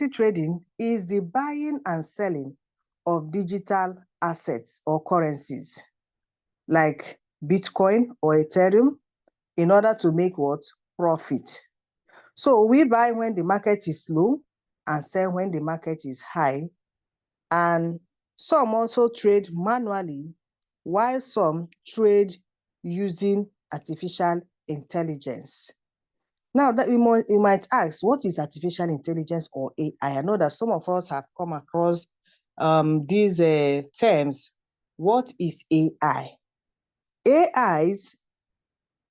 cryptocurrency trading is the buying and selling of digital assets or currencies like Bitcoin or Ethereum in order to make what? Profit. So we buy when the market is low and sell when the market is high. And some also trade manually, while some trade using artificial intelligence. Now, that you might ask, what is artificial intelligence or AI? I know that some of us have come across these terms. What is AI? AIs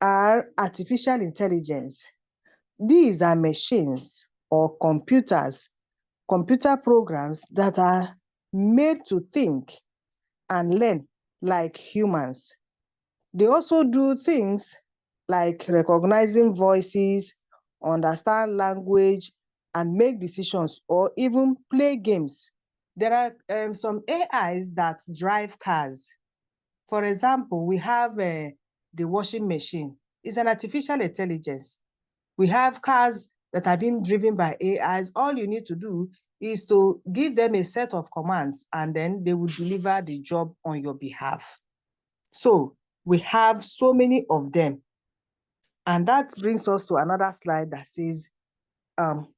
are artificial intelligence. These are machines or computer programs that are made to think and learn like humans. They also do things like recognizing voices, understand language, and make decisions or even play games. There are some AIs that drive cars. For example, we have the washing machine. It's an artificial intelligence. We have cars that are being driven by AIs. All you need to do is to give them a set of commands, and then they will deliver the job on your behalf. So we have so many of them. And that brings us to another slide that says,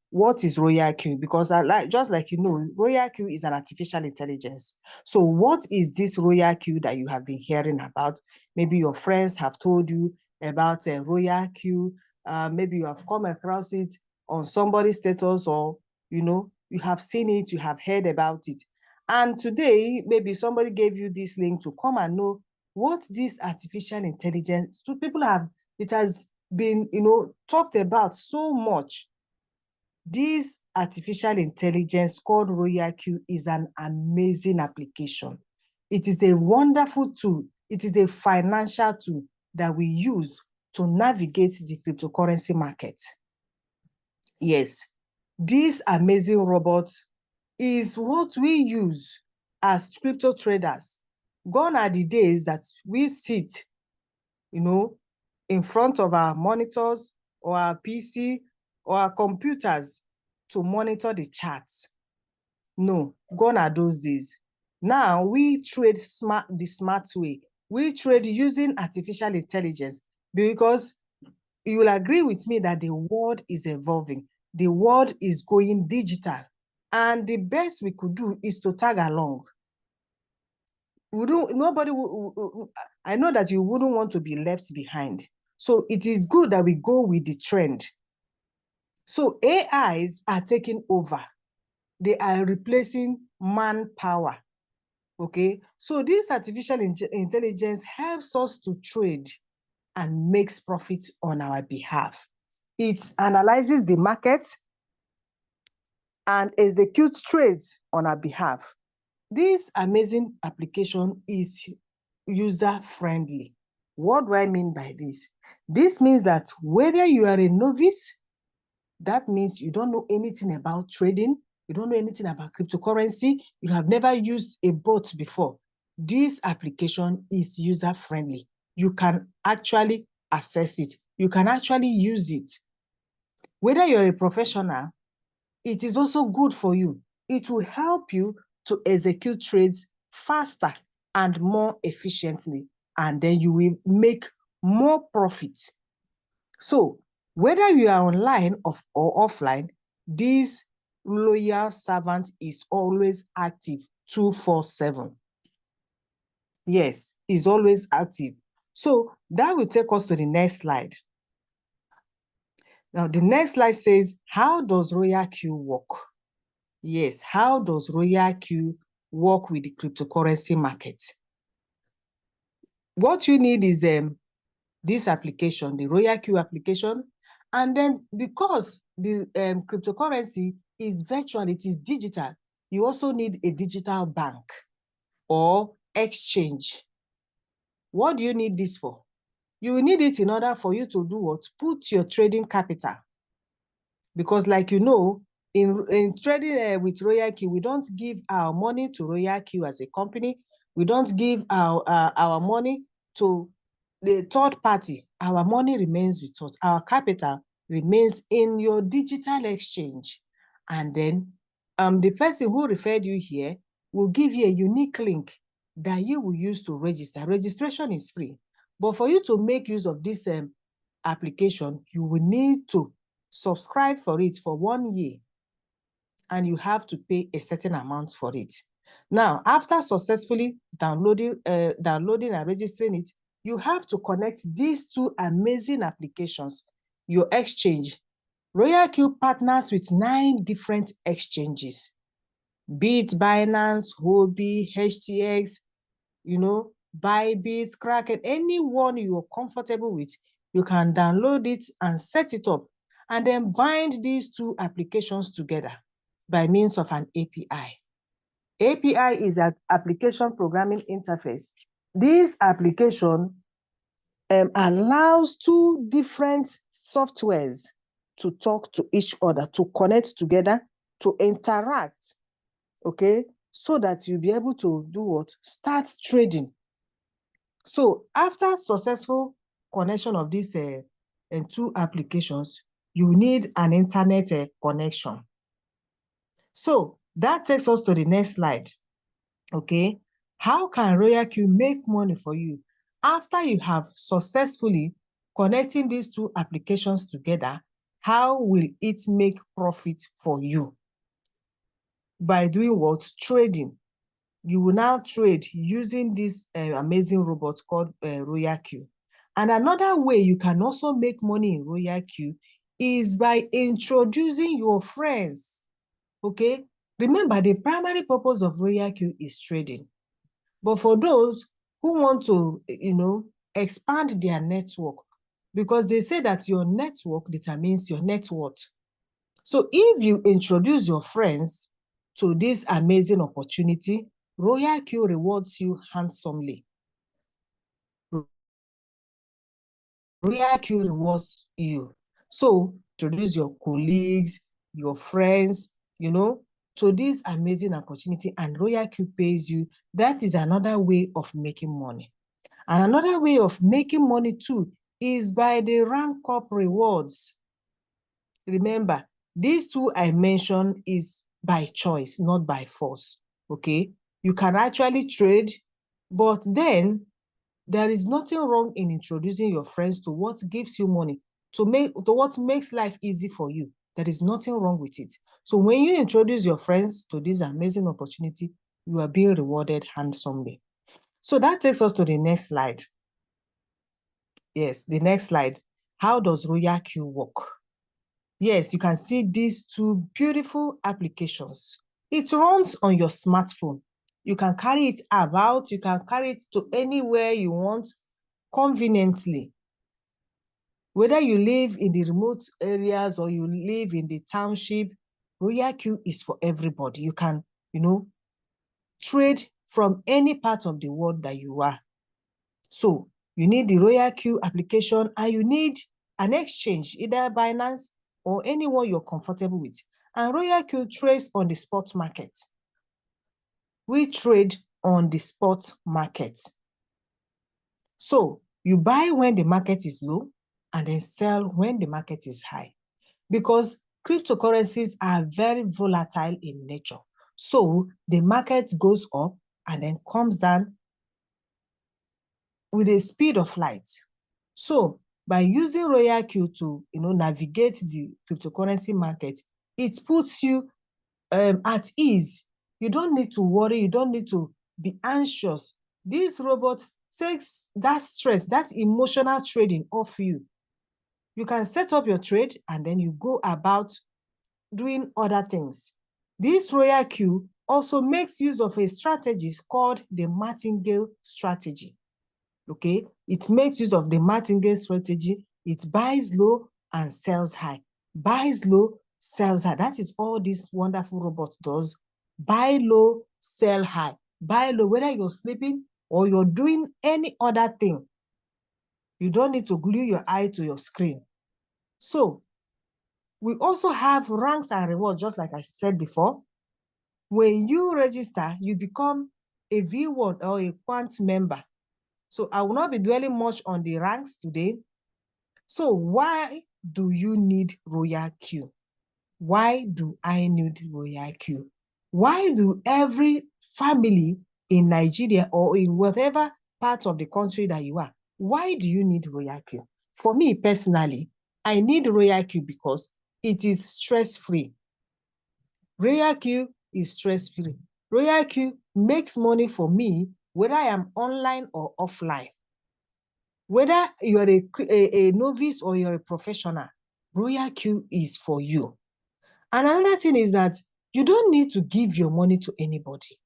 what is RoyalQ? Because just like you know, RoyalQ is an artificial intelligence. So what is this RoyalQ that you have been hearing about? Maybe your friends have told you about RoyalQ. Maybe you have come across it on somebody's status, or you have seen it, you have heard about it. And today, maybe somebody gave you this link to come and know what this artificial intelligence, it has been, talked about so much. This artificial intelligence called RoyalQ is an amazing application. It is a wonderful tool. It is a financial tool that we use to navigate the cryptocurrency market. Yes, this amazing robot is what we use as crypto traders. Gone are the days that we sit, in front of our monitors or our PC or our computers to monitor the charts. No, gone are those days. Now we trade the smart way. We trade using artificial intelligence, because you will agree with me that the world is evolving. The world is going digital. And the best we could do is to tag along. I know that you wouldn't want to be left behind. So it is good that we go with the trend. So AIs are taking over. They are replacing manpower. Okay, so this artificial intelligence helps us to trade and makes profit on our behalf. It analyzes the market and executes trades on our behalf. This amazing application is user-friendly. What do I mean by this? This means that whether you are a novice, that means you don't know anything about trading, you don't know anything about cryptocurrency, you have never used a bot before, this application is user-friendly. You can actually access it. You can actually use it. Whether you're a professional, it is also good for you. It will help you to execute trades faster and more efficiently, and then you will make more profit. So whether you are online or offline, this loyal servant is always active 24/7. Yes, is always active. So that will take us to the next slide. Now, the next slide says, how does RoyalQ work? Yes, how does RoyalQ work with the cryptocurrency market? What you need is this application, the RoyalQ application. And then because the cryptocurrency is virtual, it is digital, you also need a digital bank or exchange. What do you need this for? You will need it in order for you to do what? Put your trading capital. Because like you know, in trading with RoyalQ, we don't give our money to RoyalQ as a company. We don't give our money to the third party. Our money remains with us. Our capital remains in your digital exchange. And then the person who referred you here will give you a unique link that you will use to register. Registration is free, but for you to make use of this application, you will need to subscribe for it for 1 year, and you have to pay a certain amount for it. Now, after successfully downloading and registering it, you have to connect these two amazing applications, your exchange. RoyalQ partners with 9 different exchanges, be it Binance, Huobi, HTX, Bybit, Kraken, anyone you're comfortable with, you can download it and set it up, and then bind these two applications together by means of an API. API is an application programming interface. This application allows 2 different softwares to talk to each other, to connect together, to interact, okay? So that you'll be able to do what? Start trading. So after successful connection of these 2 applications, you need an internet connection. So that takes us to the next slide, okay? How can RoyalQ make money for you after you have successfully connecting these 2 applications together? How will it make profit for you? By doing what? Trading. You will now trade using this amazing robot called RoyalQ. And another way you can also make money in RoyalQ is by introducing your friends, okay? Remember, the primary purpose of RoyalQ is trading. But for those who want to, expand their network, because they say that your network determines your net worth. So if you introduce your friends to this amazing opportunity, RoyalQ rewards you handsomely. RoyalQ rewards you. So introduce your colleagues, your friends, to this amazing opportunity, and RoyalQ pays you. That is another way of making money. And another way of making money too is by the rank up rewards. Remember, these 2 I mentioned is by choice, not by force, okay? You can actually trade, but then there is nothing wrong in introducing your friends to what gives you money, to what makes life easy for you. There is nothing wrong with it. So when you introduce your friends to this amazing opportunity, you are being rewarded handsomely. So that takes us to the next slide. Yes, the next slide. How does RoyalQ work? Yes, you can see these 2 beautiful applications. It runs on your smartphone. You can carry it about, you can carry it to anywhere you want conveniently. Whether you live in the remote areas or you live in the township, RoyalQ is for everybody. You can, trade from any part of the world that you are. So you need the RoyalQ application, and you need an exchange, either Binance or anyone you're comfortable with. And RoyalQ trades on the spot market. We trade on the spot market. So you buy when the market is low and then sell when the market is high, because cryptocurrencies are very volatile in nature. So the market goes up and then comes down with the speed of light. So by using RoyalQ to navigate the cryptocurrency market, it puts you at ease. You don't need to worry, you don't need to be anxious. These robots takes that stress, that emotional trading off you. You can set up your trade and then you go about doing other things. This RoyalQ also makes use of a strategy called the martingale strategy. Okay, it makes use of the martingale strategy. It buys low and sells high. Buys low, sells high. That is all this wonderful robot does. Buy low, sell high. Buy low, whether you're sleeping or you're doing any other thing. You don't need to glue your eye to your screen. So we also have ranks and rewards, just like I said before. When you register, you become a V1 or a Quant member. So I will not be dwelling much on the ranks today. So why do you need RoyalQ? why do I need RoyalQ? Why do every family in Nigeria or in whatever part of the country that you are, why do you need RoyalQ? For me personally, I need RoyalQ because it is stress-free. RoyalQ is stress-free. RoyalQ makes money for me whether I am online or offline. Whether you're a novice or you're a professional, RoyalQ is for you. And another thing is that you don't need to give your money to anybody.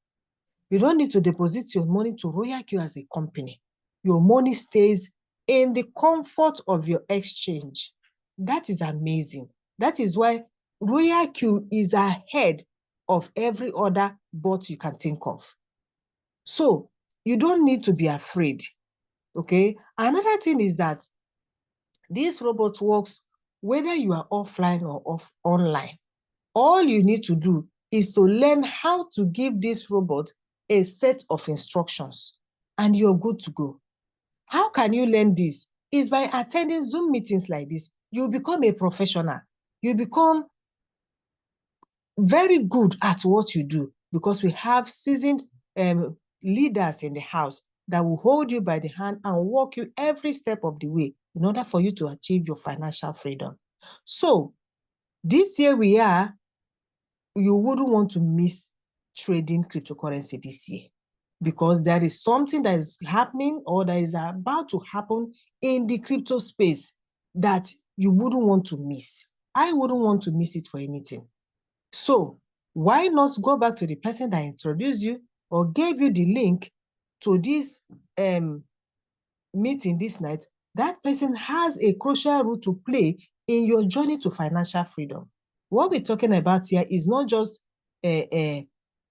You don't need to deposit your money to RoyalQ as a company. Your money stays in the comfort of your exchange. That is amazing. That is why RoyalQ is ahead of every other bot you can think of. So you don't need to be afraid. Okay. Another thing is that this robot works whether you are offline or online. All you need to do is to learn how to give this robot a set of instructions, and you're good to go. How can you learn this? Is by attending Zoom meetings like this. You become a professional. You become very good at what you do because we have seasoned leaders in the house that will hold you by the hand and walk you every step of the way in order for you to achieve your financial freedom. So this year we are, you wouldn't want to miss trading cryptocurrency this year because there is something that is happening or that is about to happen in the crypto space that you wouldn't want to miss. I wouldn't want to miss it for anything. So why not go back to the person that introduced you or gave you the link to this meeting this night? That person has a crucial role to play in your journey to financial freedom. What we're talking about here is not just is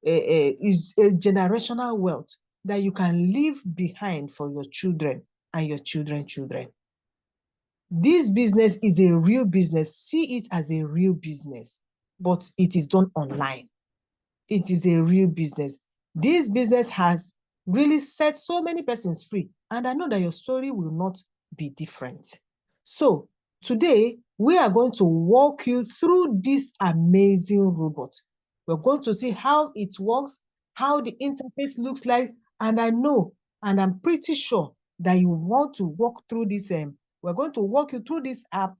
a generational wealth that you can leave behind for your children and your children's children. This business is a real business. See it as a real business, but it is done online. It is a real business. This business has really set so many persons free, and I know that your story will not be different. So today, we are going to walk you through this amazing robot. We're going to see how it works, how the interface looks like, and I know, and I'm pretty sure that you want to walk through this. We're going to walk you through this app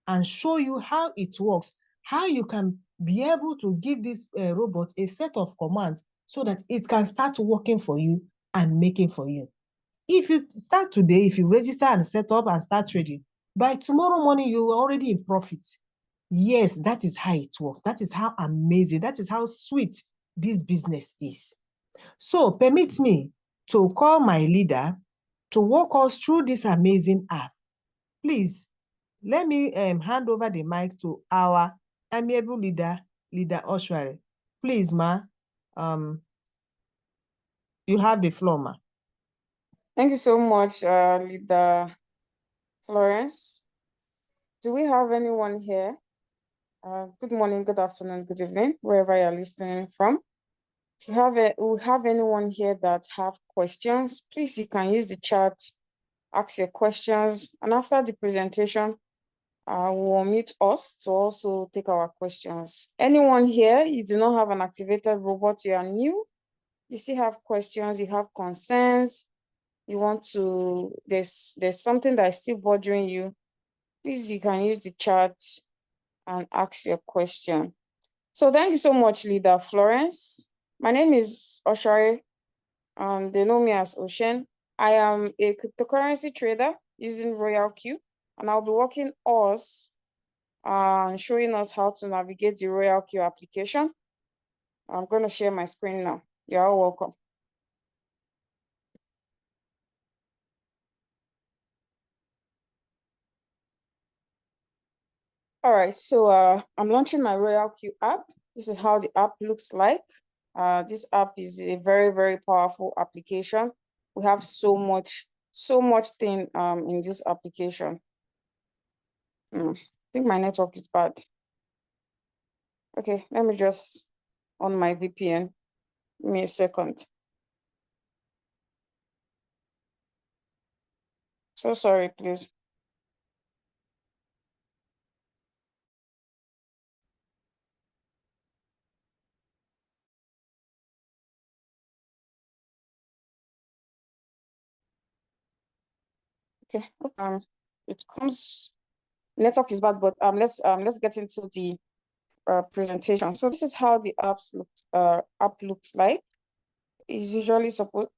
and show you how it works, how you can be able to give this robot a set of commands so that it can start working for you and making for you. If you start today, if you register and set up and start trading, by tomorrow morning, you're already in profit. Yes, that is how it works. That is how amazing, that is how sweet this business is. So permit me to call my leader to walk us through this amazing app. Please, let me hand over the mic to our amiable leader, Leader Oshwari. Please, ma, you have the floor, ma. Thank you so much, Leader Florence. Do we have anyone here? Good morning, good afternoon, good evening, wherever you're listening from. If you have anyone here that have questions, please, you can use the chat, ask your questions, and after the presentation, we'll unmute us to also take our questions. Anyone here, you do not have an activated robot, you are new, you still have questions, you have concerns, you want to, there's something that is still bothering you, please, you can use the chat and ask your question. So thank you so much, Leader Florence. My name is Oshari. They know me as Ocean. I am a cryptocurrency trader using RoyalQ, and I'll be walking us showing us how to navigate the RoyalQ application. I'm going to share my screen now. You're all welcome. All right, so I'm launching my RoyalQ app. This is how the app looks like. This app is a very, very powerful application. We have so much thing in this application. I think my network is bad. Okay, let me just on my VPN. Give me a second. So sorry, please. Okay. It comes. Network is bad, but let's get into the presentation. So this is how the app looks like. It's usually supposed.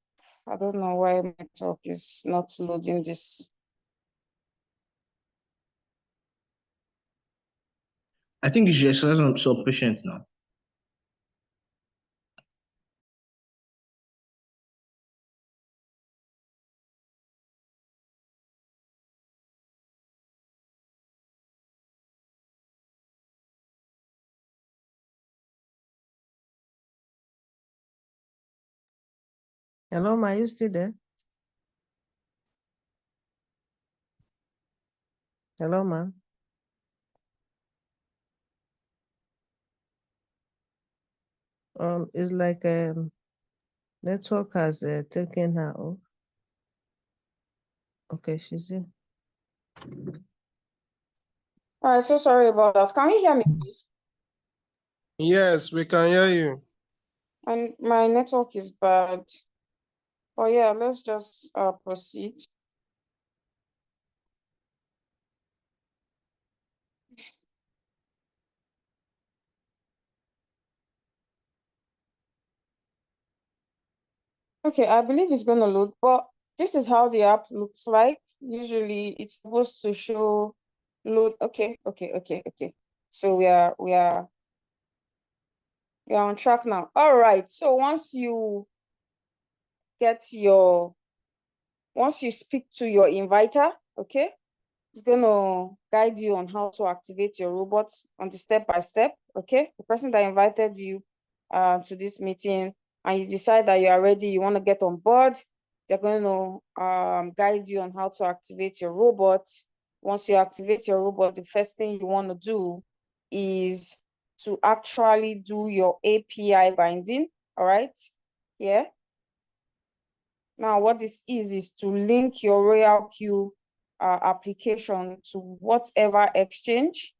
I don't know why my network is not loading this. I think you should exercise some patience now. Hello, ma, are you still there? Hello, ma. It's like network has taken her off. Okay, she's in. All right, so sorry about that. Can you hear me, please? Yes, we can hear you. And my network is bad. Oh yeah, let's just proceed. Okay, I believe it's gonna load, but this is how the app looks like. Usually it's supposed to show load. Okay. So we are on track now. All right. So once you speak to your inviter, okay, it's gonna guide you on how to activate your robot on the step-by-step, okay? The person that invited you to this meeting and you decide that you are ready, you want to get on board, they're going to guide you on how to activate your robot. Once you activate your robot, the first thing you want to do is to actually do your API binding, all right? Yeah. Now, what this is to link your RoyalQ application to whatever exchange.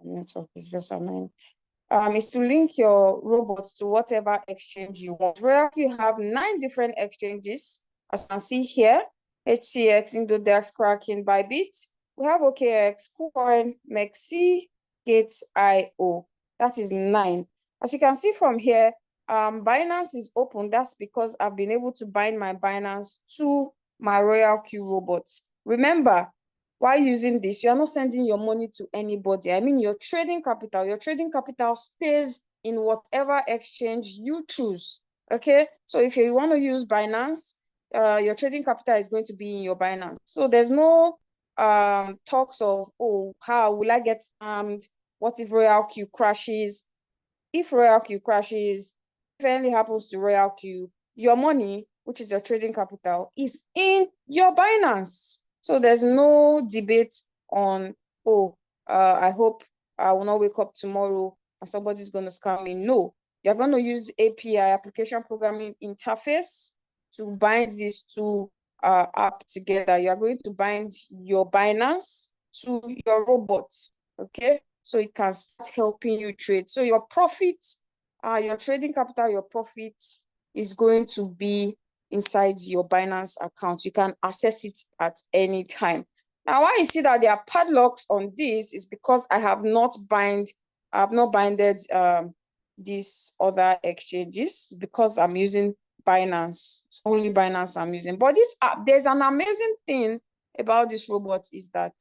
Network is just annoying. Is to link your robots to whatever exchange you want. RoyalQ have 9 different exchanges, as you can see here: HCX, Indodex, Kraken, Bybit. We have OKX, KuCoin, MEXC, Gate.io. That is 9. As you can see from here, Binance is open. That's because I've been able to bind my Binance to my RoyalQ robots. Remember, while using this, you are not sending your money to anybody. I mean, your trading capital stays in whatever exchange you choose. Okay, so if you want to use Binance, your trading capital is going to be in your Binance. So there's no talks of, oh, how will I get scammed? What if RoyalQ crashes? If RoyalQ crashes, if anything happens to RoyalQ, your money, which is your trading capital, is in your Binance. So there's no debate on, oh, I hope I will not wake up tomorrow and somebody's going to scam me. No, you're going to use API, application programming interface, to bind these two app together. You're going to bind your Binance to your robot, okay? So it can start helping you trade. So your profit, your trading capital, your profit is going to be inside your Binance account. You can access it at any time. Now, why you see that there are padlocks on this is because I have not binded these other exchanges, because I'm using Binance. It's only Binance I'm using. But this app, there's an amazing thing about this robot is that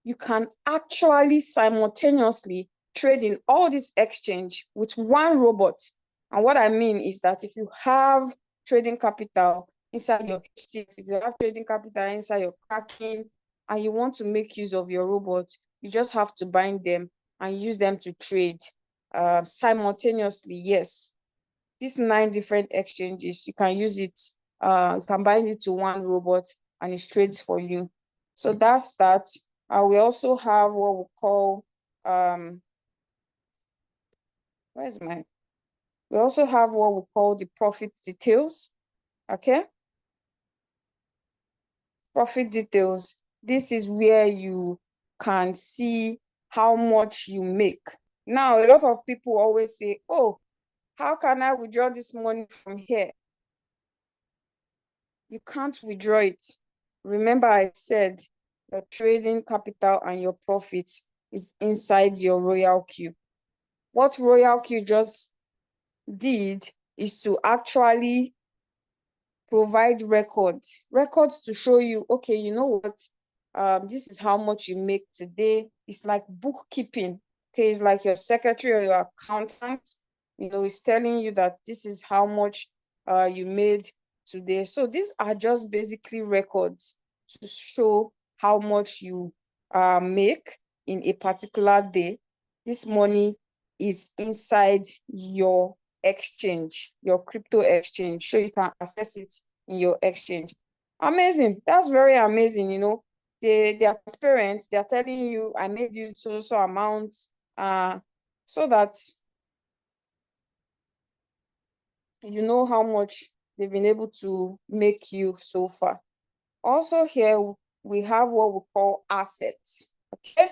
you can actually simultaneously trade in all this exchange with one robot. And what I mean is that if you have trading capital inside your HTX, if you have trading capital inside your Kraken, and you want to make use of your robot, you just have to bind them and use them to trade simultaneously. Yes, these 9 different exchanges, you can use it, you can bind it to one robot and it trades for you. So that's that. We also have what we call, we also have what we call the profit details, okay? Profit details. This is where you can see how much you make. Now, a lot of people always say, oh, How can I withdraw this money from here? You can't withdraw it. Remember, I said your trading capital and your profits is inside your RoyalQ. What RoyalQ just did is to actually provide records to show you, okay, you know what, this is how much you make today. It's like bookkeeping. Okay, it's like your secretary or your accountant, you know, is telling you that this is how much you made today. So these are just basically records to show how much you make in a particular day. This money is inside your exchange, your crypto exchange, so you can access it in your exchange. Amazing. That's very amazing. You know, they are transparent. They are telling you, I made you so amount, so that you know how much they've been able to make you so far. Also here we have what we call assets. Okay,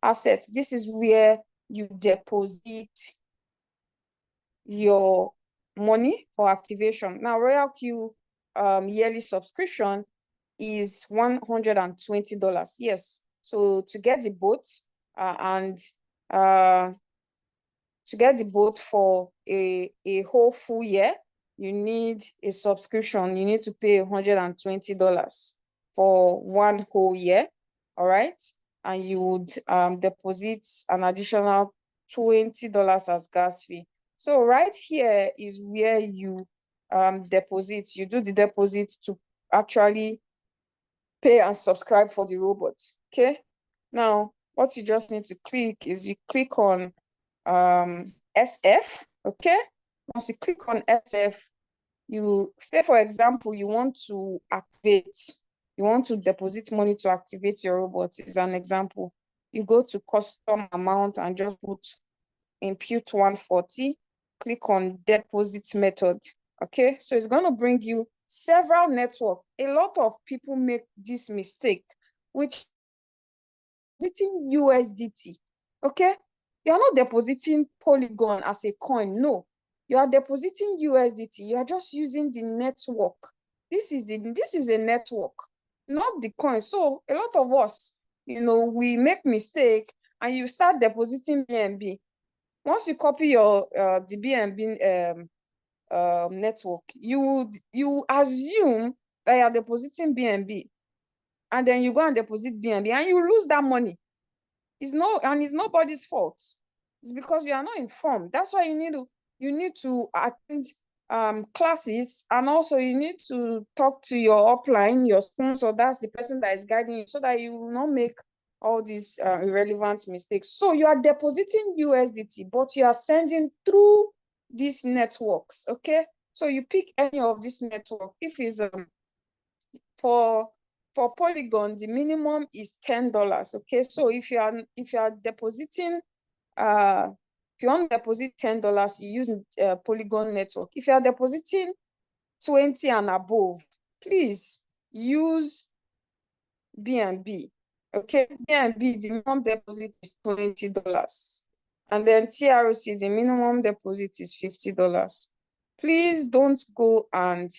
assets. This is where you deposit your money for activation. Now, RoyalQ yearly subscription is $120. Yes. So to get the boat and to get the boat for a whole full year, you need a subscription. You need to pay $120 for one whole year. All right. And you would deposit an additional $20 as gas fee. So right here is where you deposit. You do the deposit to actually pay and subscribe for the robot. Okay. Now, what you just need to click is you click on SF. Okay. Once you click on SF, you say, for example, you want to activate, you want to deposit money to activate your robot, is an example. You go to custom amount and just put impute 140, click on deposit method. Okay, so it's going to bring you several networks. A lot of people make this mistake, which depositing USDT. Okay, you are not depositing Polygon as a coin. No, you are depositing USDT. You are just using the network. This is a network, not the coin. So a lot of us, you know, we make mistake and you start depositing BNB. Once you copy your the BNB network, you assume that you are depositing BNB, and then you go and deposit BNB and you lose that money. It's nobody's fault. It's because you are not informed. That's why you need to attend classes, and also you need to talk to your upline, your sponsor. That's the person that is guiding you, so that you will not make all these irrelevant mistakes. So you are depositing USDT, but you are sending through these networks. Okay, so you pick any of this network. If it's for Polygon, the minimum is $10. Okay, so if you are depositing if you want to deposit $10, you use Polygon network. If you are depositing 20 and above, please use BNB. Okay, BNB, the minimum deposit is $20. And then TRC, the minimum deposit is $50. Please don't go and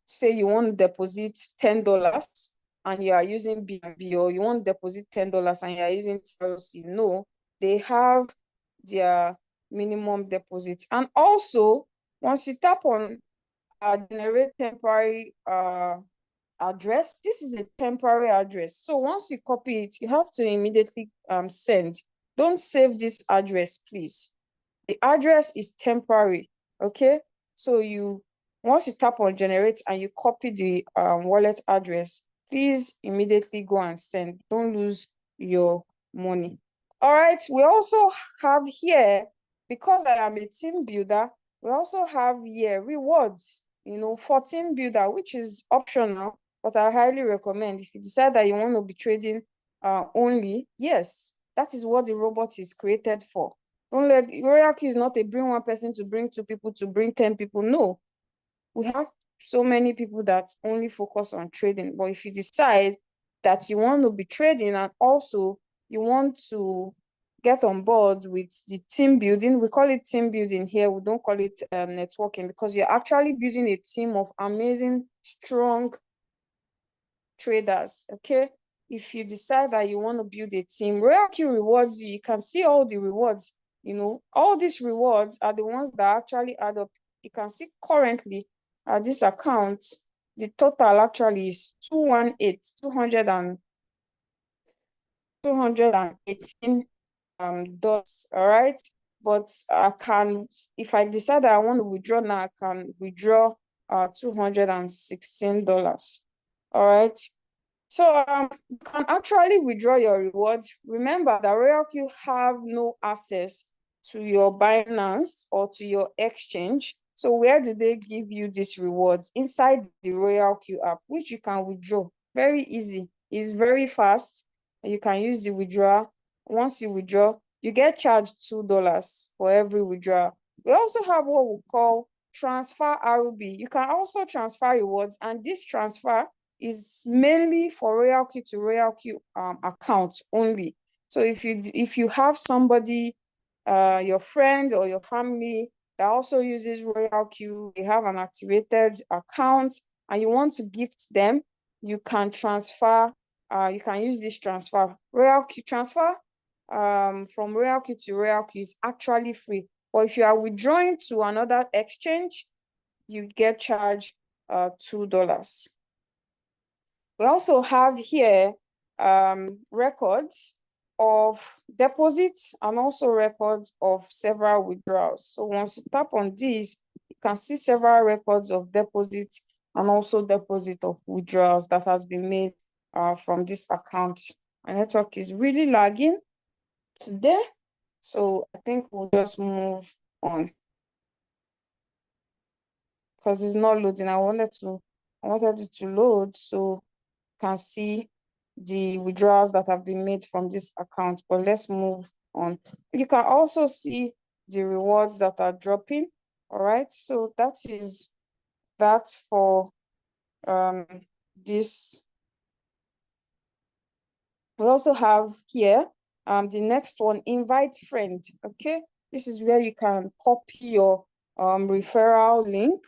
say you want to deposit $10 and you are using BNB, or you want to deposit $10 and you are using TRC. No, they have their minimum deposit. And also, once you tap on generate temporary address, this is a temporary address. So once you copy it, you have to immediately send. Don't save this address, please. The address is temporary. Okay, so once you tap on generate and you copy the wallet address, please immediately go and send. Don't lose your money. All right, we also have here, because I am a team builder, we also have here rewards, you know, for team builder, which is optional, but I highly recommend. If you decide that you want to be trading only, yes, that is what the robot is created for. Don't let RoyalQ is not a bring one person to bring two people to bring 10 people. No, we have so many people that only focus on trading. But if you decide that you want to be trading and also you want to get on board with the team building. We call it team building here. We don't call it networking, because you're actually building a team of amazing, strong traders. Okay. If you decide that you want to build a team, RoyalQ rewards you. You can see all the rewards. You know, all these rewards are the ones that actually add up. You can see currently at this account, the total actually is 218 dollars. All right. But I can, if I decide that I want to withdraw now, I can withdraw $216. All right. So you can actually withdraw your rewards. Remember that RoyalQ have no access to your Binance or to your exchange. So where do they give you these rewards? Inside the RoyalQ app, which you can withdraw. Very easy. It's very fast. You can use the withdrawal. Once you withdraw, you get charged $2 for every withdrawal. We also have what we call transfer ROB. You can also transfer rewards, and this transfer is mainly for RoyalQ to RoyalQ account only. So if you have somebody, your friend or your family that also uses RoyalQ, they have an activated account, and you want to gift them, you can transfer. You can use this transfer. RoyalQ transfer from RoyalQ to RoyalQ is actually free. But if you are withdrawing to another exchange, you get charged $2. We also have here records of deposits and also records of several withdrawals. So once you tap on this, you can see several records of deposits and also deposit of withdrawals that has been made from this account. My network is really lagging today, so I think we'll just move on because it's not loading. I wanted it to load so you can see the withdrawals that have been made from this account. But let's move on. You can also see the rewards that are dropping. All right, so that is that for this. We also have here the next one, invite friend. Okay, this is where you can copy your referral link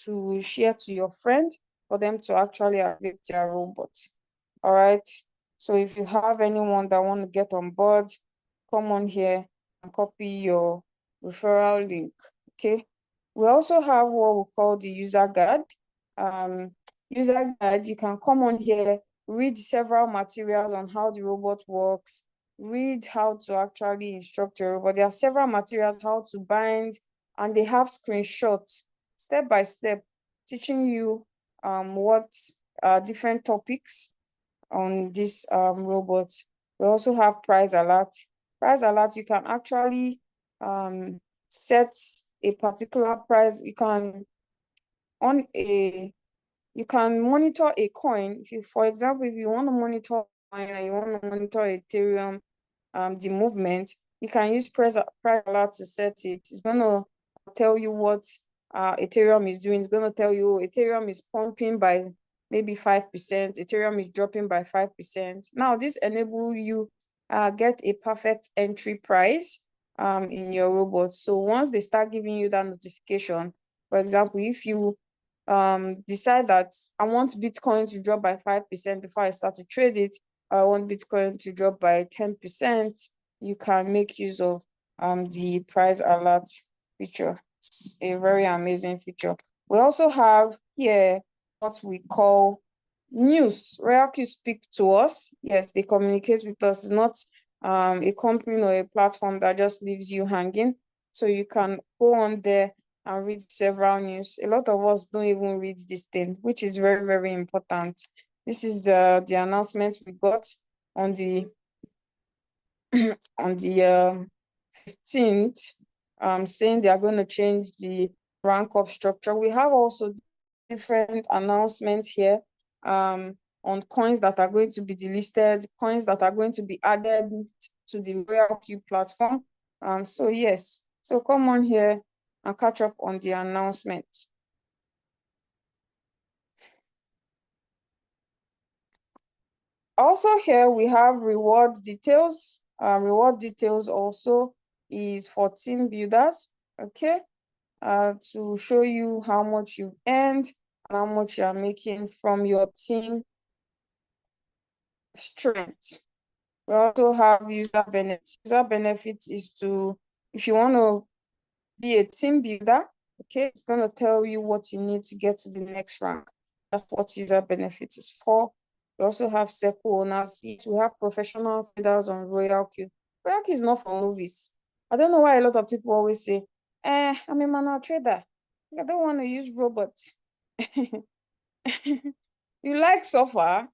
to share to your friend for them to actually activate their robot. All right, so if you have anyone that want to get on board, come on here and copy your referral link. Okay, we also have what we call the user guide. User guide, you can come on here, read several materials on how the robot works, read how to actually instruct your robot. There are several materials how to bind, and they have screenshots step by step teaching you what different topics on this robot. We also have price alert. Price alert, you can actually set a particular price. You can monitor a coin. If you, for example, if you want to monitor a coin and you want to monitor Ethereum, the movement, you can use price alert to set it. It's gonna tell you what Ethereum is doing. It's gonna tell you Ethereum is pumping by maybe 5%, Ethereum is dropping by 5%. Now this enable you get a perfect entry price in your robot. So once they start giving you that notification, for example, if you decide that I want Bitcoin to drop by 5% before I start to trade it, I want Bitcoin to drop by 10%, you can make use of the price alert feature. It's a very amazing feature. We also have here what we call news. RoyalQ speak to us. Yes, they communicate with us. It's not a company or a platform that just leaves you hanging. So you can go on there and read several news. A lot of us don't even read this thing, which is very, very important. This is the announcement we got on the on the 15th, saying they are going to change the rank up structure. We have also different announcements here on coins that are going to be delisted, coins that are going to be added to the RoyalQ platform. So yes, so come on here and catch up on the announcement. Also here we have reward details. Reward details also is for team builders, okay? To show you how much you've earned and how much you are making from your team strength. We also have user benefits. User benefits is to, if you want to be a team builder, okay, it's going to tell you what you need to get to the next rank. That's what user benefits is for. We also have circle owners. Yes, we have professional traders on RoyalQ. RoyalQ is not for novice. I don't know why a lot of people always say, I'm a manual trader. I don't want to use robots. You like software?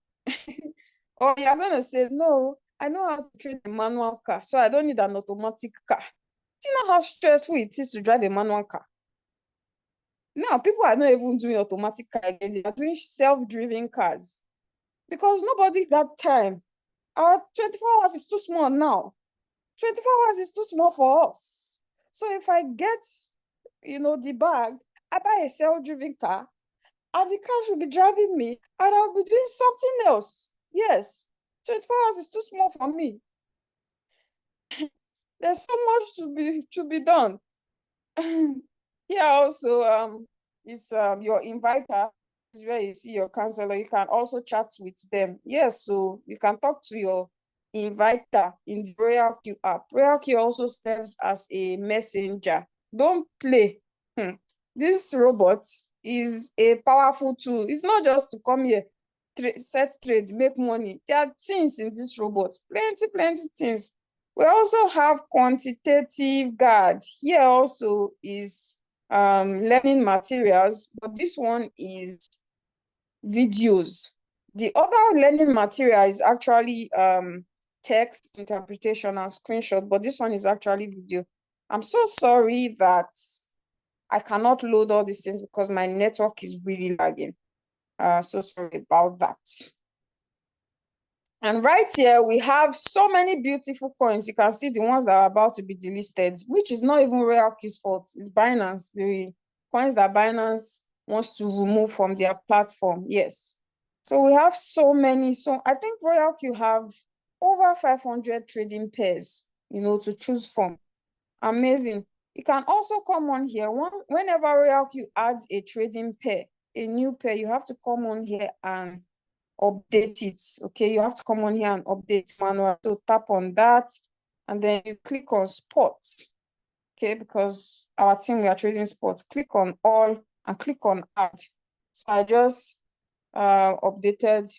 Or you're going to say, no, I know how to trade a manual car, so I don't need an automatic car. Do you know how stressful it is to drive a manual car? Now, people are not even doing automatic car again. They are doing self-driven cars because nobody got time. Our 24 hours is too small now. 24 hours is too small for us. So if I get, the bag, I buy a self-driven car, and the car should be driving me, and I'll be doing something else. Yes, 24 hours is too small for me. There's so much to be done. Here also is your inviter is where you see your counselor. You can also chat with them. Yes, so you can talk to your inviter in the RoyalQ app. RoyalQ also serves as a messenger. Don't play. This robot is a powerful tool. It's not just to come here, set trade, make money. There are things in this robot, plenty things. We also have quantitative guide. Here also is learning materials, but this one is videos. The other learning material is actually text interpretation and screenshot, but this one is actually video. I'm so sorry that I cannot load all these things because my network is really lagging. So sorry about that. And right here, we have so many beautiful coins. You can see the ones that are about to be delisted, which is not even RoyalQ's fault. It's Binance, the coins that Binance wants to remove from their platform. Yes. So we have so many. So I think RoyalQ have over 500 trading pairs, to choose from. Amazing. You can also come on here. Whenever RoyalQ adds a trading pair, a new pair, you have to come on here and update it. Okay, you have to come on here and update manual. So tap on that and then you click on sports. Okay, because our team, we are trading sports. Click on all and click on add. So I just updated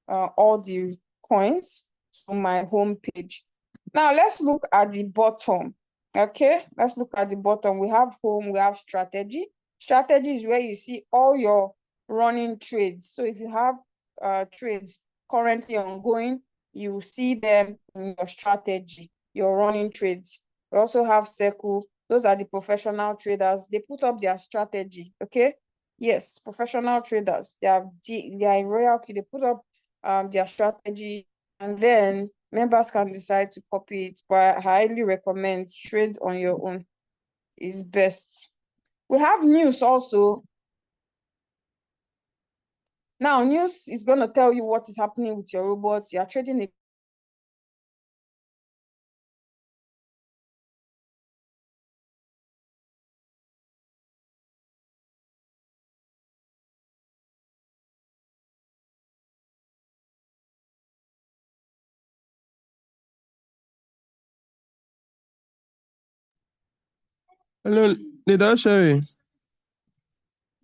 all the coins to my home page. Now let's look at the bottom. Okay, let's look at the bottom. We have home, we have strategy. Strategy is where you see all your running trades. So if you have trades currently ongoing, you see them in your strategy, your running trades. We also have circle. Those are the professional traders. They put up their strategy. Okay. Yes, professional traders. They are in RoyalQ. They put up their strategy, and then members can decide to copy it. But I highly recommend trade on your own is best. We have news also. Now, news is going to tell you what is happening with your robots. You are trading a Hello, Leader Sherry.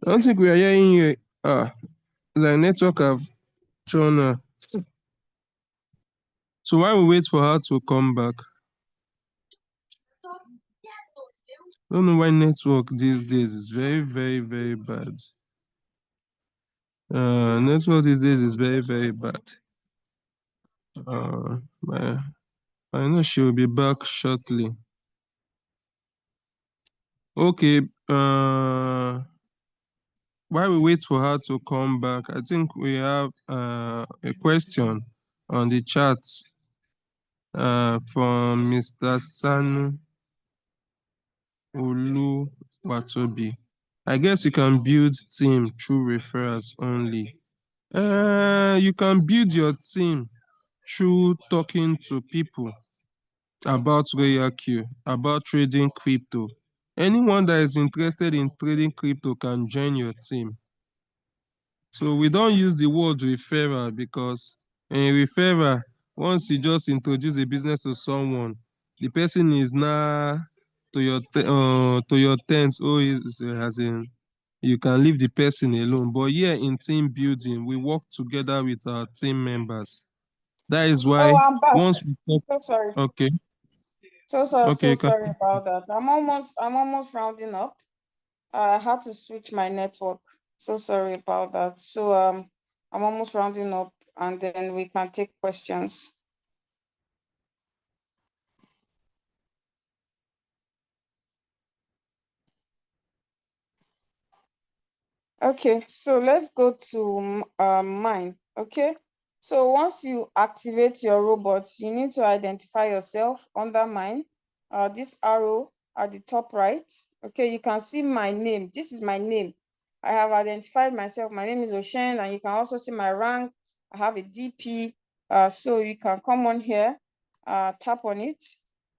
I don't think we are hearing you. The network have shown her. So while we wait for her to come back, I don't know why network these days is very bad. Network these days is very bad. I know she will be back shortly. Okay. While we wait for her to come back, I think we have a question on the chat from Mr. Sanu Oluwatobi. I guess you can build team through referrals only. You can build your team through talking to people. about RoyalQ, about trading crypto. Anyone that is interested in trading crypto can join your team. So we don't use the word referral because in referral, once you just introduce a business to someone, the person is now to your tent. Oh, is as in you can leave the person alone. But here in team building, we work together with our team members. That is Oh, why I'm back. once we talk, So sorry. okay, So you can. sorry about that. I'm almost rounding up. I had to switch my network. So sorry about that. So I'm almost rounding up, and then we can take questions. Okay, so let's go to mine. Okay, so once you activate your robot, you need to identify yourself under mine. This arrow at the top right. Okay, you can see my name. This is my name. I have identified myself. My name is Oshen, and you can also see my rank. I have a DP. So you can come on here, tap on it,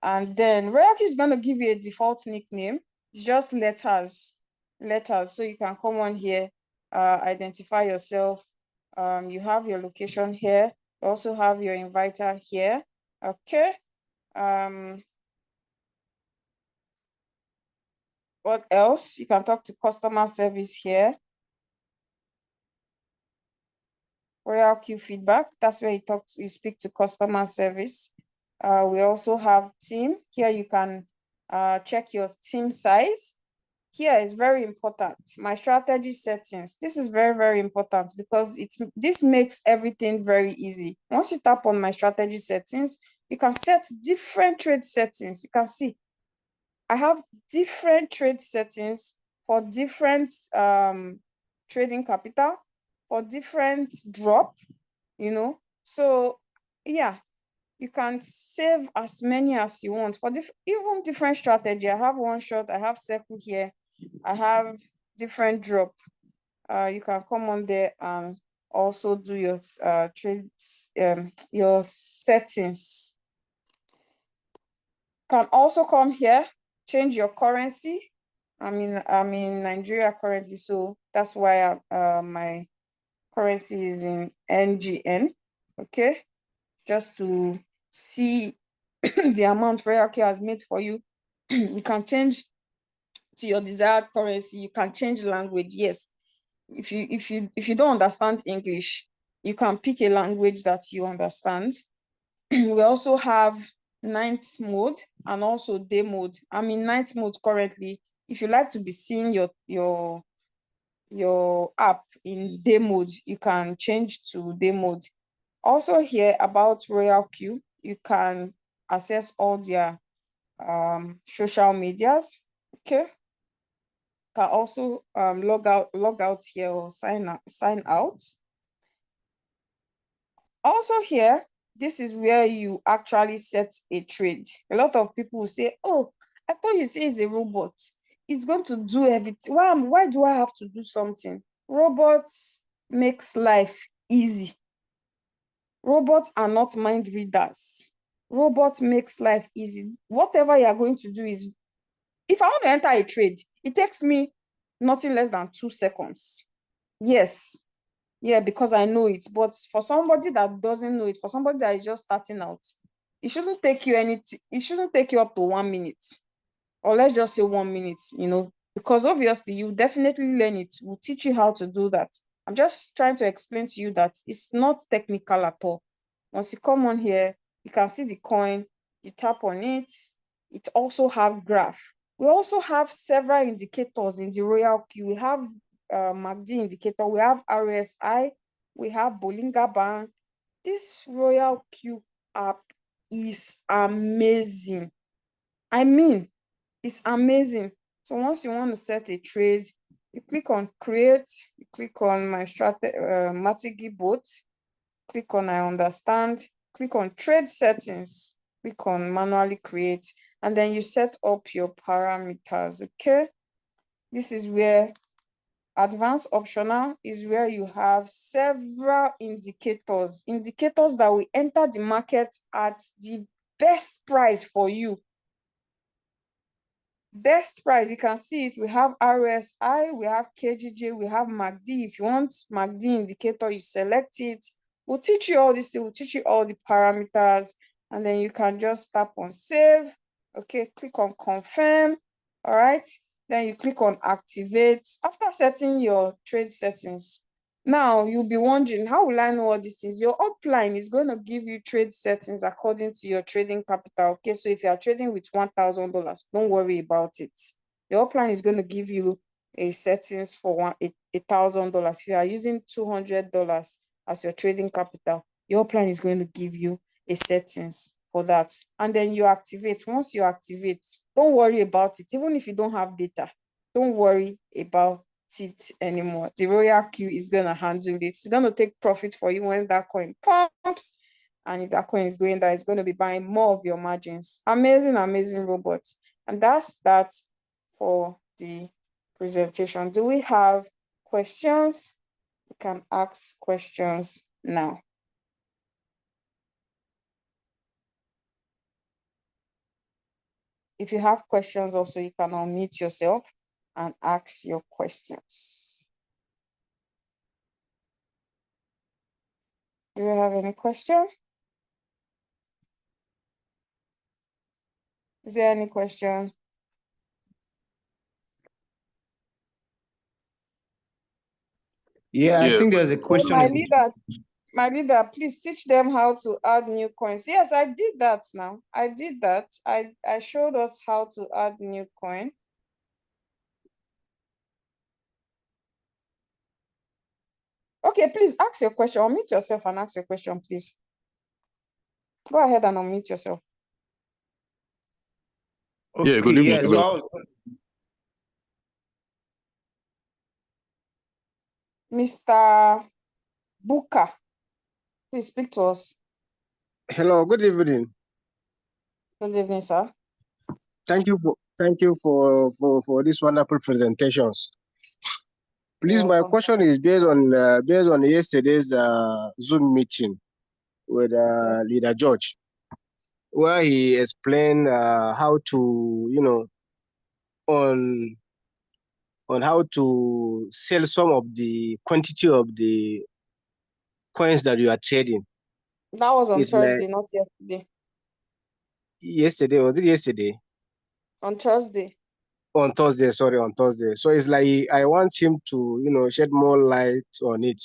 and then RoyalQ is going to give you a default nickname. It's just letters. So you can come on here, identify yourself. You have your location here. You also have your inviter here. Okay. What else? You can talk to customer service here. RoyalQ feedback. That's where you speak to customer service. We also have team. Here you can check your team size. Here is very important. My strategy settings. This is very, very important because this makes everything very easy. Once you tap on my strategy settings, you can set different trade settings. You can see I have different trade settings for different trading capital, for different drop, So yeah, you can save as many as you want for even different strategy. I have one shot, I have circle here, I have different drop. You can come on there and also do your trades, your settings. Can also come here, change your currency. I'm in Nigeria currently, so that's why my currency is in NGN. Okay, just to see the amount RoyalQ has made for you. You can change to your desired currency. You can change language. Yes, if you don't understand English, you can pick a language that you understand. We also have night mode and also day mode. I'm in night mode currently. If you like to be seeing your app in day mode, you can change to day mode. Also here about RoyalQ, you can access all their social medias. Okay. Can also log out here or sign out. Also here, this is where you actually set a trade. A lot of people will say, oh, I thought you say it's a robot. It's going to do everything. Why do I have to do something? Robots makes life easy. Robots are not mind readers. Robot makes life easy. Whatever you are going to do is, if I want to enter a trade, it takes me nothing less than 2 seconds. Yes. Yeah, because I know it. But for somebody that doesn't know it, for somebody that is just starting out, it shouldn't take you up to 1 minute. Or let's just say 1 minute, because obviously you definitely learn it. We'll teach you how to do that. I'm just trying to explain to you that it's not technical at all. Once you come on here, you can see the coin, you tap on it. It also have graph. We also have several indicators in the RoyalQ. We have MACD indicator, we have RSI, we have Bolinga Bank. This RoyalQ app is amazing. I mean, it's amazing. So once you want to set a trade, you click on create, you click on my Matigi bot, click on I understand, click on trade settings, click on manually create, and then you set up your parameters. Okay, this is where advanced optional is where you have several indicators that will enter the market at the best price for you. Best price, you can see it. We have RSI, we have KGJ, we have MACD. If you want MACD indicator, you select it. We'll teach you all this, we'll teach you all the parameters, and then you can just tap on save. Okay, click on confirm. All right, then you click on activate. After setting your trade settings, now you'll be wondering, how will I know all these things? Your upline is going to give you trade settings according to your trading capital. Okay, so if you are trading with $1,000, don't worry about it. Your upline is going to give you a settings for $1,000. If you are using $200 as your trading capital, your upline is going to give you a settings for that. And then you activate. Once you activate, don't worry about it. Even if you don't have data, don't worry about it anymore. The RoyalQ is going to handle it. It's going to take profit for you when that coin pumps. And if that coin is going down, it's going to be buying more of your margins. Amazing, amazing robots. And that's that for the presentation. Do we have questions? You can ask questions now. If you have questions also, you can unmute yourself and ask your questions. Do you have any question? Is there any question? Yeah, I think there's a question. My leader, please teach them how to add new coins. Yes, I did that now. I did that. I showed us how to add new coin. Okay, please ask your question. Unmute yourself and ask your question, please. Go ahead and unmute yourself. Okay, yeah, good evening. yeah, so Mr. Buka, please speak to us. Hello, good evening. Good evening, sir. Thank you for these wonderful presentations. Please, You're my welcome, question is based on yesterday's Zoom meeting with okay. Leader George, where he explained how to on how to sell some of the quantity of the coins that you are trading. That was on It's like Thursday, not yesterday. yesterday, was it yesterday? On Thursday. On Thursday, sorry, on Thursday. So it's like I want him to shed more light on it.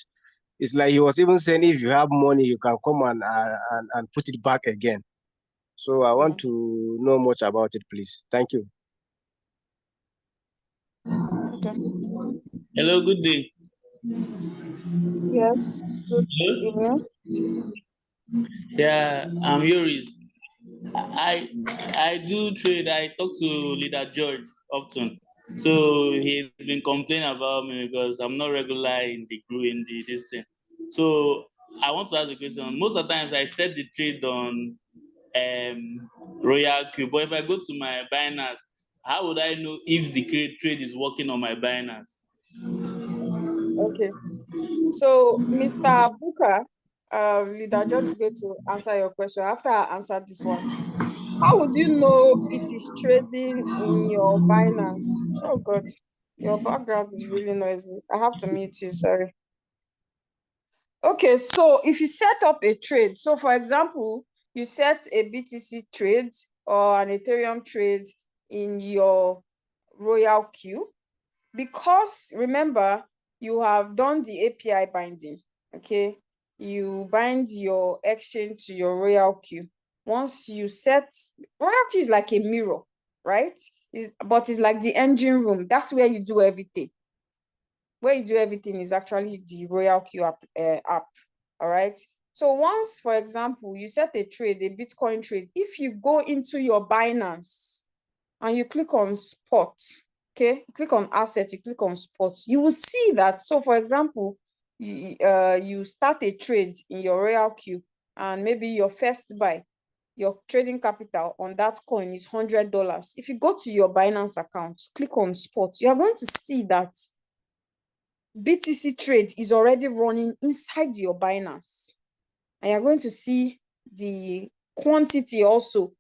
It's like he was even saying if you have money, you can come and put it back again. So I want to know much about it, please. Thank you. Okay. Hello, good day. Yes, good evening. Yeah, I'm Yoris. I do trade. I talk to Leader George often. So he's been complaining about me because I'm not regular in this thing. So I want to ask a question. Most of the times I set the trade on RoyalQ, but if I go to my Binance, how would I know if the trade is working on my Binance? Okay. So, Mr. Buka, Leader George is going to answer your question after I answer this one. How would you know it is trading in your Binance? Oh God, your background is really noisy. I have to mute you, sorry. Okay, so if you set up a trade, so for example, you set a BTC trade or an Ethereum trade in your RoyalQ, because remember, you have done the API binding, okay? You bind your exchange to your RoyalQ. Once you set, RoyalQ is like a mirror, right? But it's like the engine room. That's where you do everything. Where you do everything is actually the RoyalQ app, all right? So once, for example, you set a trade, a Bitcoin trade, if you go into your Binance and you click on spot, okay, you click on asset, you click on spot, you will see that. So for example, you start a trade in your RoyalQ and maybe your first buy, your trading capital on that coin is $100. If you go to your Binance account, click on spot, you are going to see that BTC trade is already running inside your Binance. And you're going to see the quantity also.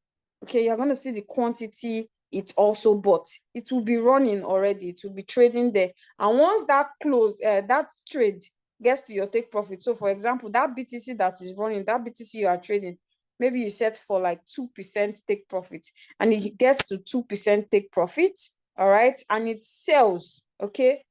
Okay, you're going to see the quantity it also bought. It will be running already. It will be trading there. And once that that trade gets to your take profit. So for example, that BTC that is running, that BTC you are trading, maybe you set for like 2% take profit, and it gets to 2% take profit, all right, and it sells. Okay,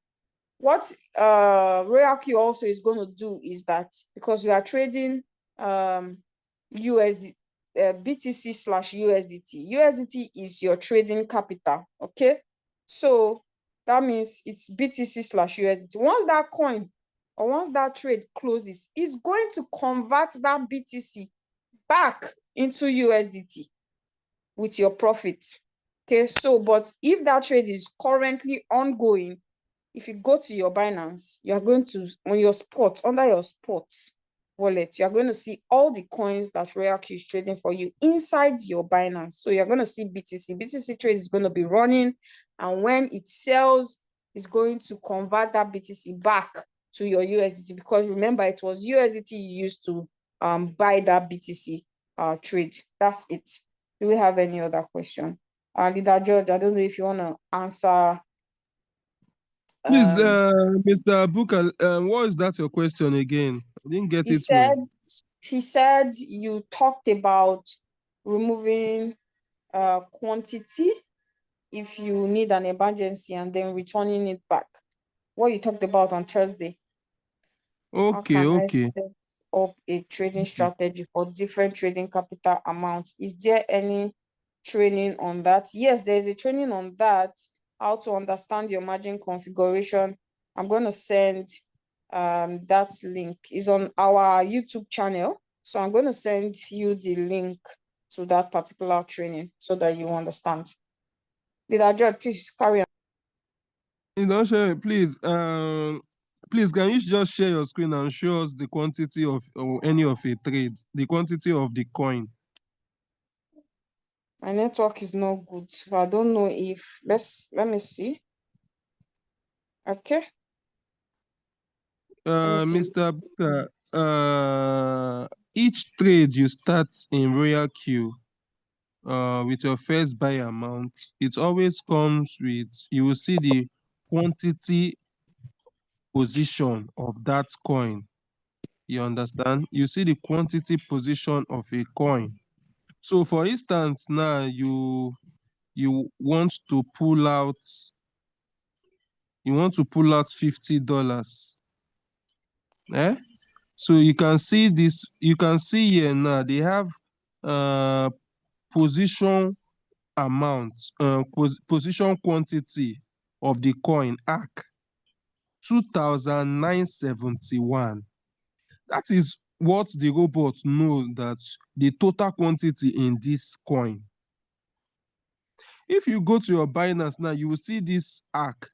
what RoyalQ also is going to do is that, because we are trading USD, BTC/USDT is your trading capital. Okay, so that means it's BTC/USDT. Once that coin or once that trade closes, it's going to convert that BTC back into USDT with your profit. Okay, so but if that trade is currently ongoing, if you go to your Binance, you are going to, on your spot, under your spot wallet, you are going to see all the coins that RoyalQ is trading for you inside your Binance. So you're going to see BTC. BTC trade is going to be running, and when it sells, it's going to convert that BTC back to your USDT, because remember, it was USDT you used to buy that BTC trade. That's it. Do we have any other question? Leader George, I don't know if you want to answer. Please, Mr. Booker, what is that your question again? I didn't get it well. He said you talked about removing quantity if you need an emergency and then returning it back. What you talked about on Thursday. Okay, How can I okay. set up a trading strategy for different trading capital amounts? Is there any training on that? Yes, there is a training on that, how to understand your margin configuration. I'm going to send that link. Is on our YouTube channel. So I'm going to send you the link to that particular training so that you understand. Leader George, please carry on. You don't share, please. Please, can you just share your screen and show us the quantity of any of a trade, the quantity of the coin? My network is not good, so I don't know if let me see. Okay. Mr. Booker, each trade you start in RoyalQ, with your first buy amount, it always comes with, you will see the quantity position of that coin. You understand? You see the quantity position of a coin. So for instance, now you want to pull out $50. Eh? So you can see this, you can see here now they have position amount, position quantity of the coin ARC 2,971. That is what the robot know, that the total quantity in this coin. If you go to your Binance now, you will see this ARC.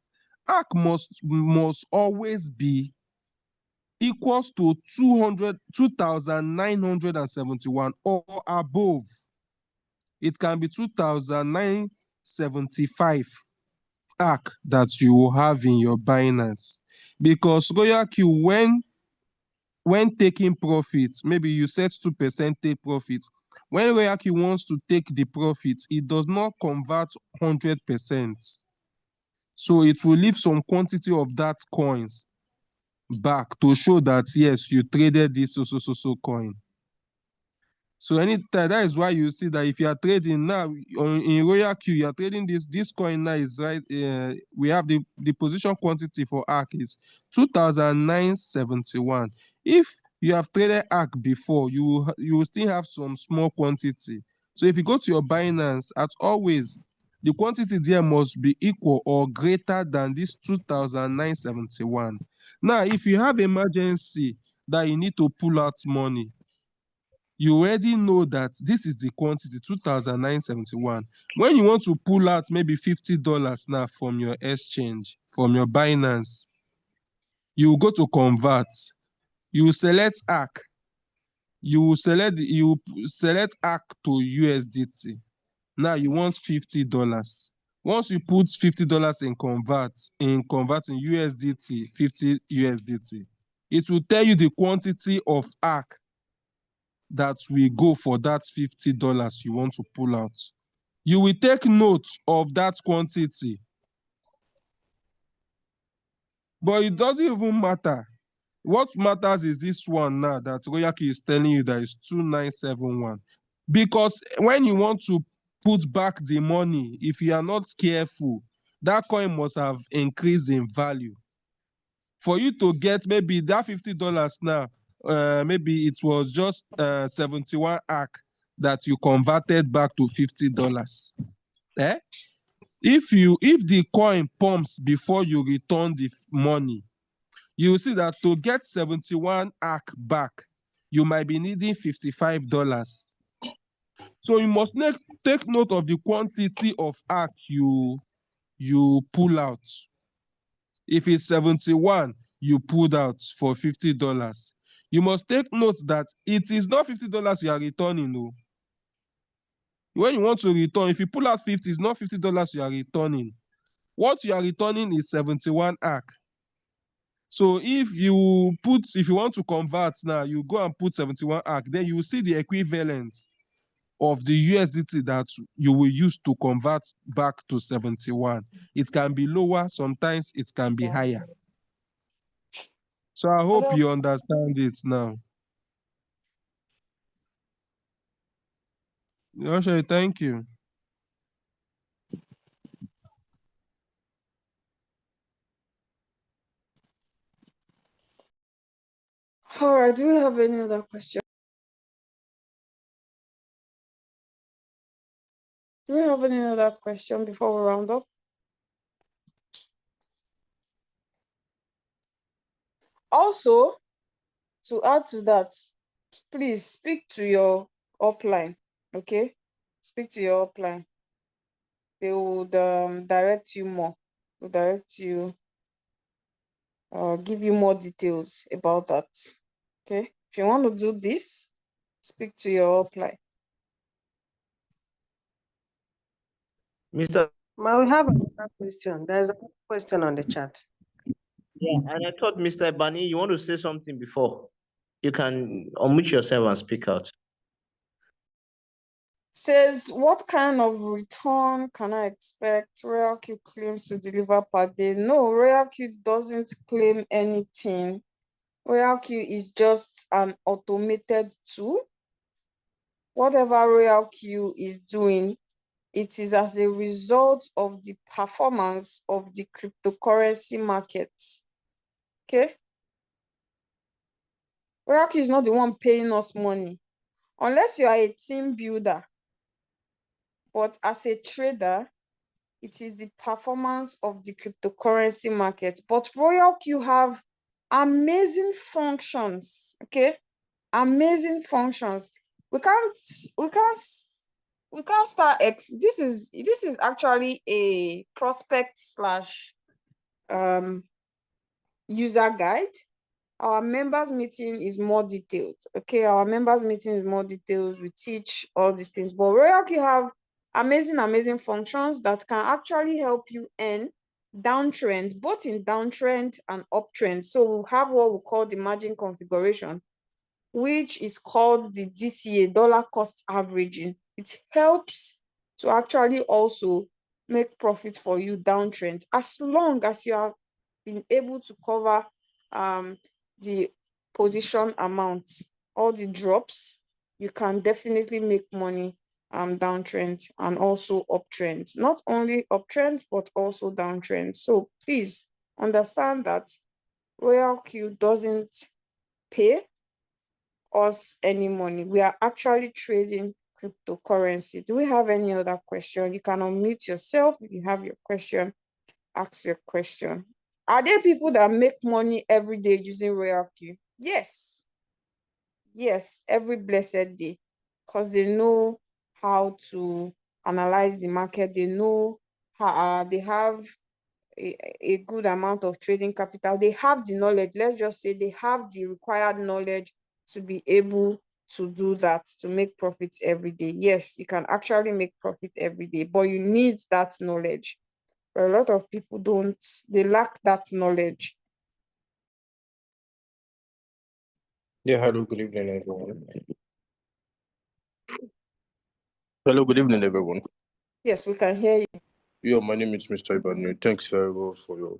ARC must always be equals to 2,971 or above. It can be 2,975 ARC that you will have in your Binance, because RoyalQ, when taking profit, maybe you set 2% take profit. When RoyalQ wants to take the profit, it does not convert 100%. So it will leave some quantity of that coins back to show that yes, you traded this so coin. So anytime, that is why you see that if you are trading now in RoyalQ, you are trading this coin now is right. We have the position quantity for ARC is 2,971. If you have traded ARC before, you will still have some small quantity. So if you go to your Binance, as always, the quantity there must be equal or greater than this 2,971. Now, if you have emergency that you need to pull out money, you already know that this is the quantity, 2,971. When you want to pull out maybe $50 now from your exchange, from your Binance, you go to convert, you select ARC, you select ARC to USDT. Now you want $50. Once you put $50 in converting USDT, 50 USDT, it will tell you the quantity of ARC that will go for that $50 you want to pull out. You will take note of that quantity. But it doesn't even matter. What matters is this one now that RoyalQ is telling you that is 2971. Because when you want to put back the money, if you are not careful, that coin must have increased in value. For you to get maybe that $50 now, maybe it was just 71 ARC that you converted back to $50. Eh? If the coin pumps before you return the money, you will see that to get 71 ARC back, you might be needing $55. So you must take note of the quantity of ARC you pull out. If it's 71, you pulled out for $50. You must take note that it is not $50 you are returning. No. When you want to return, if you pull out 50, it's not $50 you are returning. What you are returning is 71 ARC. So if you want to convert now, you go and put 71 ARC, then you will see the equivalent of the USDT that you will use to convert back to 71. It can be lower, sometimes it can be higher. So I hope you understand it now. Yoshe, thank you. All right, do we have any other question? Do we have any other question before we round up? Also, to add to that, please speak to your upline, okay? Speak to your upline. They would direct you more, give you more details about that, okay? If you want to do this, speak to your upline. Mr. Ma, we have another question. There's a question on the chat. Yeah, and I thought, Mr. Bani, you want to say something before? You can unmute yourself and speak out. Says, what kind of return can I expect RoyalQ claims to deliver per day? No, RoyalQ doesn't claim anything. RoyalQ is just an automated tool. Whatever RoyalQ is doing, it is as a result of the performance of the cryptocurrency market. Okay? RoyalQ is not the one paying us money. Unless you are a team builder. But as a trader, it is the performance of the cryptocurrency market. But RoyalQ have amazing functions, okay? Amazing functions. We can't start this is actually a prospect slash user guide. Our members meeting is more detailed, okay? Our members meeting is more detailed. We teach all these things, but RoyalQ have amazing functions that can actually help you earn downtrend, both in downtrend and uptrend. So we'll have what we call the margin configuration, which is called the DCA, dollar cost averaging. It helps to actually also make profit for you downtrend, as long as you have been able to cover the position amount, all the drops. You can definitely make money downtrend and also uptrend. Not only uptrend, but also downtrend. So please understand that RoyalQ doesn't pay us any money. We are actually trading cryptocurrency. Do we have any other question? You can unmute yourself. If you have your question, ask your question. Are there people that make money every day using RoyalQ? Yes. Yes, every blessed day, because they know how to analyze the market. They know how they have a good amount of trading capital. They have the knowledge. Let's just say they have the required knowledge to be able to do that, to make profits every day. Yes, you can actually make profit every day, but you need that knowledge. But a lot of people don't, they lack that knowledge. Yeah, hello, good evening, everyone. Hello, good evening, everyone. Yes, we can hear you. Yo, my name is Mr. Ibanu. Thanks very much for your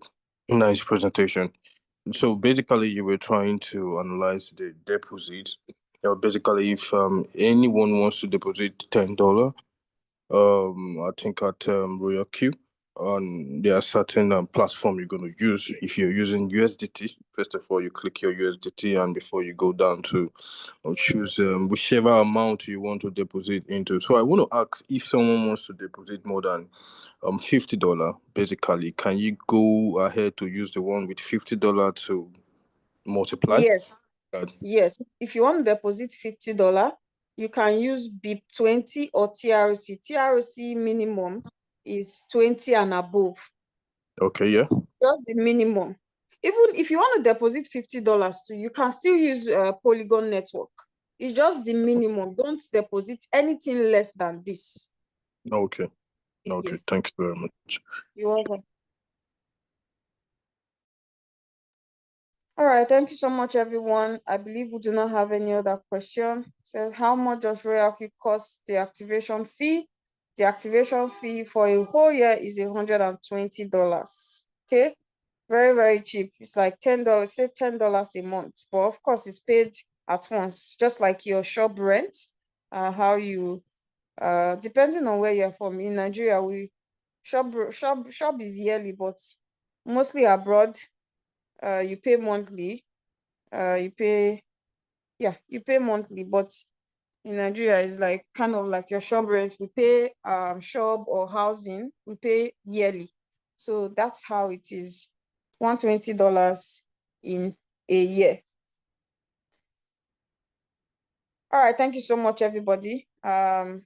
nice presentation. So basically, you were trying to analyze the deposit. Basically, if anyone wants to deposit $10, I think at RoyalQ, on there are certain platform you're going to use. If you're using USDT, first of all, you click your USDT, and before you go down to choose whichever amount you want to deposit into. So I want to ask, if someone wants to deposit more than $50, basically, can you go ahead to use the one with $50 to multiply? Yes. Yes. If you want to deposit $50, you can use BIP20 or TRC. TRC minimum is 20 and above. Okay, yeah. Just the minimum. Even if you want to deposit $50 too, you can still use Polygon Network. It's just the minimum. Don't deposit anything less than this. Okay. Okay, Yeah. thanks very much. You're welcome. All right, thank you so much, everyone. I believe we do not have any other question. So how much does RoyalQ cost the activation fee? The activation fee for a whole year is $120. Okay, very, very cheap. It's like $10, say $10 a month. But of course, it's paid at once, just like your shop rent. How you depending on where you're from. In Nigeria, we shop is yearly, but mostly abroad, you pay monthly. You pay monthly, but in Nigeria, it's like kind of like your shop rent. We pay shop or housing, we pay yearly. So that's how it is. $120 in a year. All right, thank you so much, everybody. I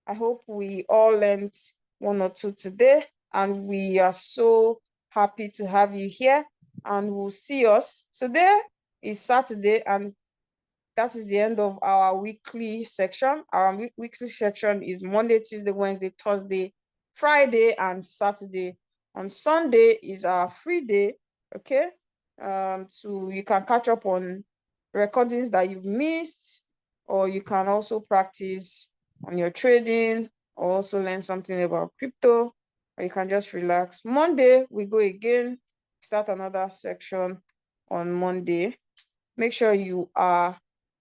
hope we all learned one or two today, and we are so happy to have you here, and we'll see us. Today is Saturday, and that is the end of our weekly section. Our weekly section is Monday, Tuesday, Wednesday, Thursday, Friday, and Saturday. On Sunday is our free day, okay? So you can catch up on recordings that you've missed, or you can also practice on your trading, or also learn something about crypto, or you can just relax. Monday, we go again, start another section on Monday. Make sure you are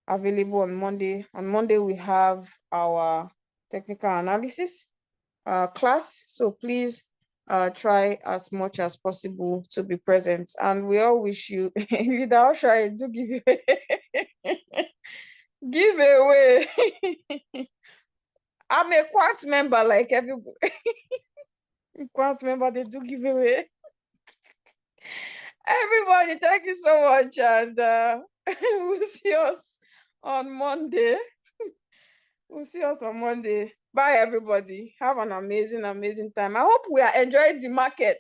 available on Monday. On Monday, we have our technical analysis class. So please try as much as possible to be present. And we all wish you, leader, I'll try to give you give away. I'm a quant member, like everybody. Quant member, they do give away. Everybody, thank you so much. And we'll see us on Monday. We'll see us on Monday. Bye, everybody. Have an amazing, amazing time. I hope we are enjoying the market.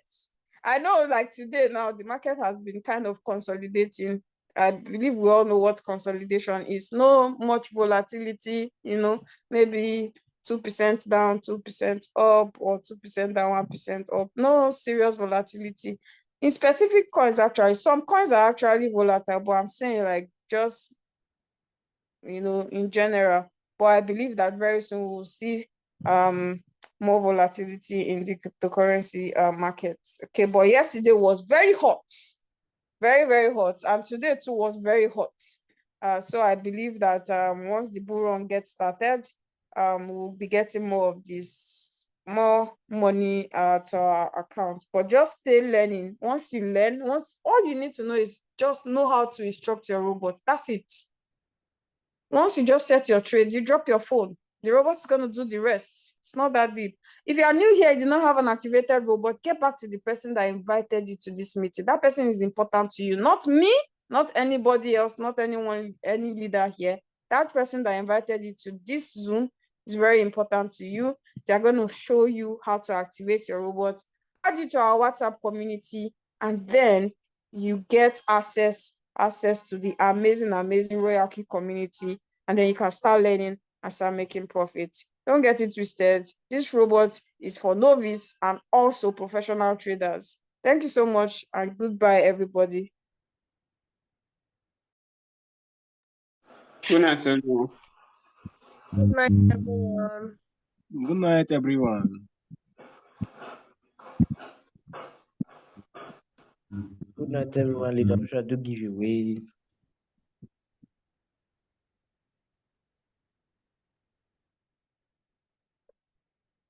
I know, like today now, the market has been kind of consolidating. I believe we all know what consolidation is. No much volatility, maybe 2% down, 2% up, or 2% down, 1% up. No serious volatility. In specific coins, actually, some coins are actually volatile, but I'm saying like just, in general. But I believe that very soon we'll see more volatility in the cryptocurrency markets. Okay, but yesterday was very hot, very, very hot, and today too was very hot. So I believe that once the bull run gets started, we'll be getting more of this, more money to our account. But just stay learning. Once you learn, all you need to know is just know how to instruct your robot. That's it. Once you just set your trades, you drop your phone. The robot's going to do the rest. It's not that deep. If you are new here, you do not have an activated robot, get back to the person that invited you to this meeting. That person is important to you, not me, not anybody else, not anyone, any leader here. That person that invited you to this Zoom is very important to you. They're going to show you how to activate your robot, add you to our WhatsApp community, and then you get access to the amazing RoyalQ community, and then you can start learning and start making profits. Don't get it twisted. This robot is for novice and also professional traders. Thank you so much, and goodbye, everybody. Good night, everyone. Good night, everyone. Good night, everyone. Good night, everyone. Leader, do give you way.